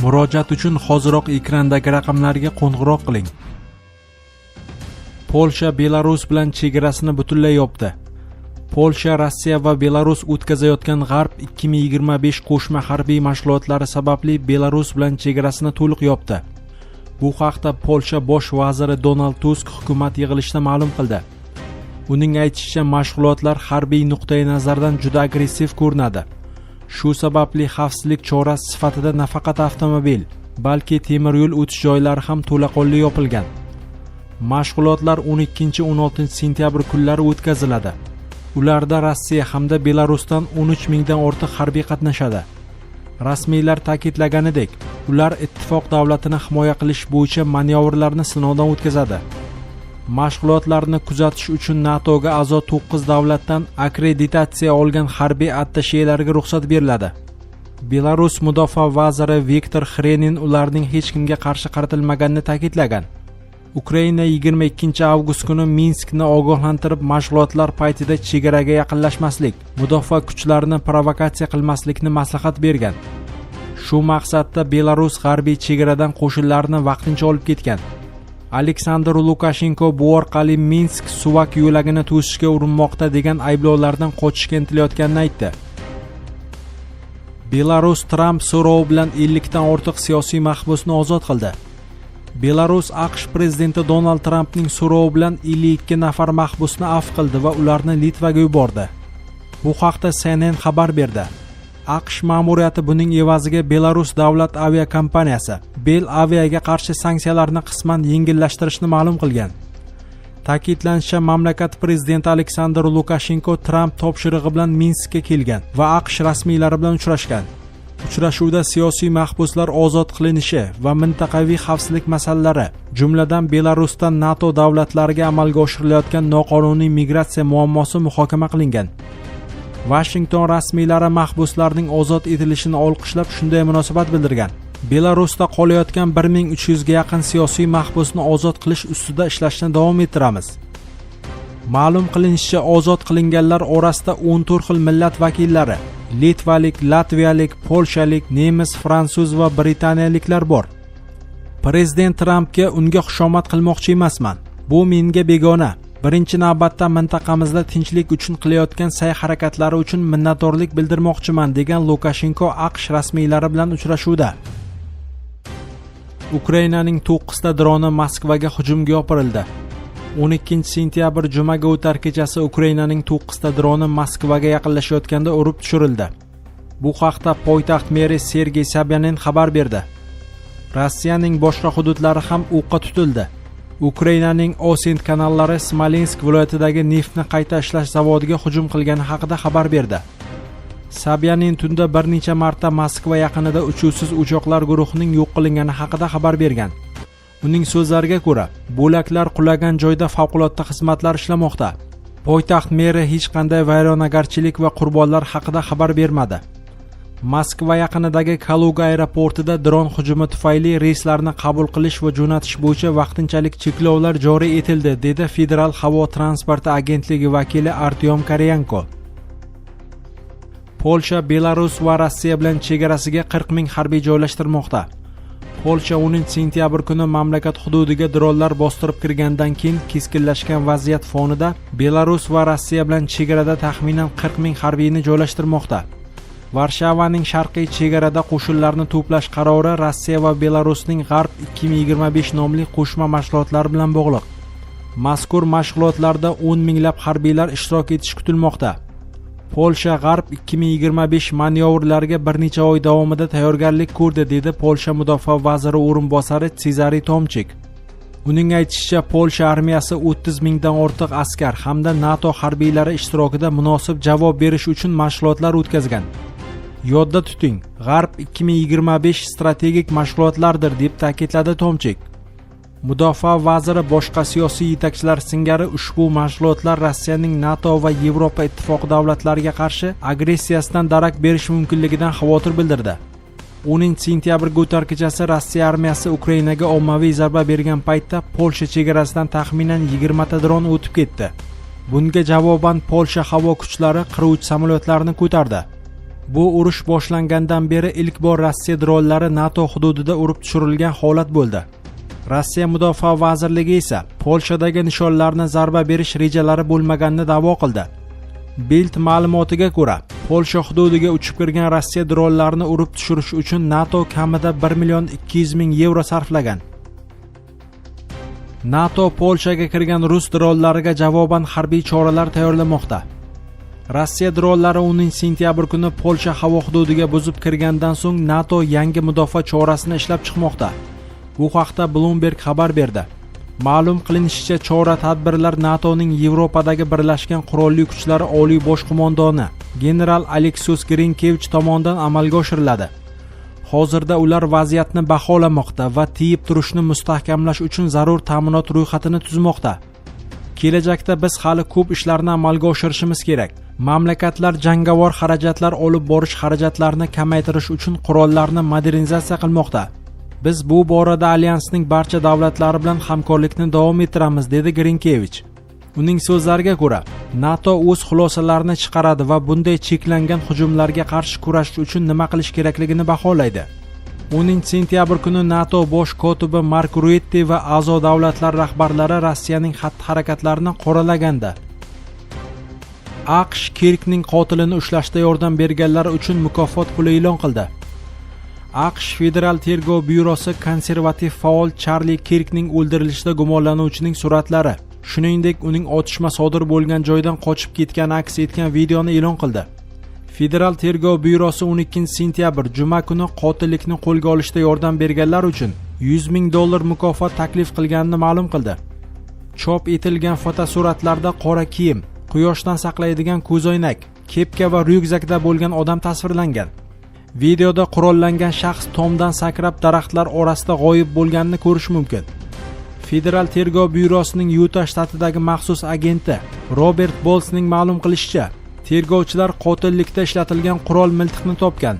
Murojaat uchun hoziroq ekrandagi raqamlarga qo'ng'iroq qiling. Polsha Belarus bilan chegarasini butunlay yopdi. Polsha Rossiya va Belarus o'tkazayotgan G'arb 2025 qo'shma harbiy mashg'ulotlari sababli Belarus bilan chegarasini to'liq yopdi. Bu haqda Polsha bosh vaziri Donald Tusk hukumat yig'ilishida ma'lum qildi. Uning aytishicha, mashg'ulotlar harbiy nuqtai nazardan juda agressiv ko'rinadi. Shu sababli xavfsizlik chorasi sifatida nafaqat avtomobil, balki temir yo'l o'tish joylari ham to'laqonli yopilgan. Mashg'ulotlar 12-16 sentyabr kunlari o'tkaziladi. Ularda Rossiya hamda Belarusdan 13 mingdan ortiq harbiy qatnashadi. Rasmiylar ta'kidlaganidek, ular ittifoq davlatini himoya qilish bo'yicha manyovrlarni sinovdan o'tkazadi. Mashg'ulotlarni kuzatish uchun NATOga a'zo 9 davlatdan akkreditatsiya olgan harbiy attashelarga ruxsat beriladi. Belarus mudofaa vaziri Viktor Xrenin ularning hech kimga qarshi qaratilmaganini ta'kidlagan. Ukraina 22 avgust kuni Minskni ogohlantirib, mashg'ulotlar paytida chegaraga yaqinlashmaslik, mudofaa kuchlarini provokatsiya qilmaslikni maslahat bergan. Shu maqsadda Belarus g'arbiy chegaradan qo'shinlarni vaqtincha olib ketgan. Aleksandr Lukashenko bu orqali Minsk suvak yo'lagini to'sishga urinmoqda degan ayblovlardan qochishga intilayotganini aytdi. Belarus Tramp so'rovi bilan 50 dan ortiq siyosiy mahbusni ozod qildi. Belarus AQSh prezidenti Donald Trampning so'rovi bilan 52 nafar mahbusni afv qildi va ularni Litvaga yubordi. Bu haqda CNN xabar berdi. AQSh ma'muriyati buning evaziga Belarus davlat aviakompaniyasi Bel Aviaga qarshi sanksiyalarni qisman yengillashtirishni ma'lum qilgan. Ta'kidlanishicha, mamlakat prezidenti Aleksandr Lukashenko Tramp topshirig'i bilan Minskka kelgan va AQSh rasmiylari bilan uchrashgan. Uchrashuvda siyosiy mahbuslar ozod qilinishi va mintaqaviy xavfsizlik masalalari, jumladan Belarusdan NATO davlatlariga amalga oshirilayotgan noqonuniy migratsiya muammosi muhokama qilingan. Washington rasmiylari mahbuslarning ozod etilishini olqishlab shunday munosabat bildirgan. Belarusda qolayotgan 1300 ga yaqin siyosiy mahbusni ozod qilish ustida ishlashni davom ettiramiz. Ma'lum qilinishicha, ozod qilinganlar orasida 14 xil millat vakillari, litvalik, latviyalik, polshalik, nemis, fransuz va britaniyaliklar bor. Prezident Trampga unga xushomad qilmoqchi emasman. Bu menga begona. Birinchi navbatda mintaqamizda tinchlik uchun qilayotgan sa'y-harakatlari uchun minnatdorlik bildirmoqchiman degan Lukashenko AQSh rasmiylari bilan uchrashuvda. Ukrainaning 9 ta droni Moskvaga hujumga yopirildi. 12 sentyabr jumaga o'tar kechasi Ukrainaning 9 ta droni Moskvaga yaqinlashayotganda urib tushirildi. Bu haqda poytaxt meri Sergey Sobyanin xabar berdi. Rossiyaning boshqa hududlari ham o'qqa tutildi. Ukrainaning Osent kanallari Smolensk viloyatidagi neftni qayta ishlash zavodiga hujum qilgani haqida xabar berdi. Sobyanin tunda bir necha marta Moskva yaqinida uchuvsiz uchoqlar guruhining yo'q qilingani haqida xabar bergan. Uning so'zlariga ko'ra, bo'laklar qulagan joyda favqulodda xizmatlar ishlamoqda. Poytaxt meri hech qanday vayronagarchilik va qurbonlar haqida xabar bermadi. Moskva yaqinidagi Kaluga aeroportida dron hujumi tufayli reyslarni qabul qilish va jo'natish bo'yicha vaqtinchalik cheklovlar joriy etildi, dedi Federal havo transporti agentligi vakili Artyom Karyanko. Polsha Belarus va Rossiya bilan chegarasiga 40 ming harbiy joylashtirmoqda. Polsha 10 sentyabr kuni mamlakat hududiga dronlar bostirib kirgandan keyin keskinlashgan vaziyat fonida Belarus va Rossiya bilan chegarada taxminan 40 ming harbiyni joylashtirmoqda. Varshavaning sharqiy chegarada qo'shinlarni to'plash qarori Rossiya va Belarusning G'arb 2025 nomli qo'shma mashg'ulotlari bilan bog'liq. Mazkur mashg'ulotlarda 10 minglab harbiylar ishtirok etishi kutilmoqda. Polsha G'arb 2025 manyovrlariga bir necha oy davomida tayyorgarlik ko'rdi, dedi Polsha mudofaa vaziri o'rinbosari Cezary Tomchik. Uning aytishicha, Polsha armiyasi 30 mingdan ortiq askar hamda NATO harbiylari ishtirokida munosib javob berish uchun mashg'ulotlar o'tkazgan. Yodda tuting, G'arb 2025 strategik mashg'ulotlardir, deb ta'kidladi Tomchik. Mudofaa vaziri boshqa siyosiy yetakchilar singari ushbu mashg'ulotlar Rossiyaning NATO va Yevropa ittifoqi davlatlariga qarshi agressiyasidan darak berish mumkinligidan xavotir bildirdi. 10 sentyabrga o'tar kechasi Rossiya armiyasi Ukrainaga ommaviy zarba bergan paytda Polsha chegarasidan taxminan 20 ta dron o'tib ketdi. Bunga javoban Polsha havo kuchlari qiruvchi samolyotlarni ko'tardi. Bu urush boshlangandan beri ilk bor Rossiya dronlari NATO hududida urib tushirilgan holat bo'ldi. Rossiya Mudofaa vazirligi esa Polshadagi nishonlarni zarba berish rejalari bo'lmaganini da'vo qildi. Bild ma'lumotiga ko'ra, Polsha hududiga uchib kirgan Rossiya dronlarini urib tushirish uchun NATO kamida 1.200.000 yevro sarflagan. NATO Polshaga kirgan rus dronlariga javoban harbiy choralar tayyorlamoqda. Rossiya dronlari 10 sentyabr kuni Polsha havo hududiga buzib kirgandan so'ng NATO yangi mudofaa chorasini ishlab chiqmoqda. Bu haqda Bloomberg xabar berdi. Ma'lum qilinishicha, chora-tadbirlar NATOning Yevropadagi birlashgan qurolli kuchlari oliy bosh qo'mondoni general Aleksis Grinkevich tomonidan amalga oshiriladi. Hozirda ular vaziyatni baholamoqda va tiyib turishni mustahkamlash uchun zarur ta'minot ro'yxatini tuzmoqda. Kelajakda biz hali ko'p ishlarni amalga oshirishimiz kerak. Mamlakatlar jangovar xarajatlar olib borish xarajatlarini kamaytirish uchun qurollarni modernizatsiya qilmoqda. Biz bu borada alyansning barcha davlatlari bilan hamkorlikni davom ettiramiz, dedi Grinkevich. Uning so'zlariga ko'ra, NATO o'z xulosalarini chiqaradi va bunday cheklangan hujumlarga qarshi kurashish uchun nima qilish kerakligini baholaydi. 10 sentyabr kuni NATO bosh kotibi Mark Rutte va a'zo davlatlar rahbarlari Rossiyaning xatti-harakatlarini qoralaganda. AQSh Kirkning qotilini ushlashda yordam berganlar uchun mukofot puli e'lon qildi. AQSh Federal tergov byurosi konservativ faol Charlie Kirkning o'ldirilishida gumonlanuvchining suratlari, shuningdek uning otishma sodir bo'lgan joydan qochib ketgani aks etgan videoni e'lon qildi. Federal tergov byurosi 12 sentyabr juma kuni qotillikni qo'lga olishda yordam berganlar uchun $100,000 mukofot taklif qilganini ma'lum qildi. Chop etilgan fotosuratlarda qora kiyim, quyoshdan saqlaydigan ko'zoynak, kepka va ryukzakda bo'lgan odam tasvirlangan. Videoda qurollangan shaxs tomdan sakrab daraxtlar orasida g'oyib bo'lganini ko'rish mumkin. Federal tergov byurosining Yuta shtatidagi maxsus agenti Robert Bolsning ma'lum qilishicha, tergovchilar qotillikda ishlatilgan qurol miltiqni topgan.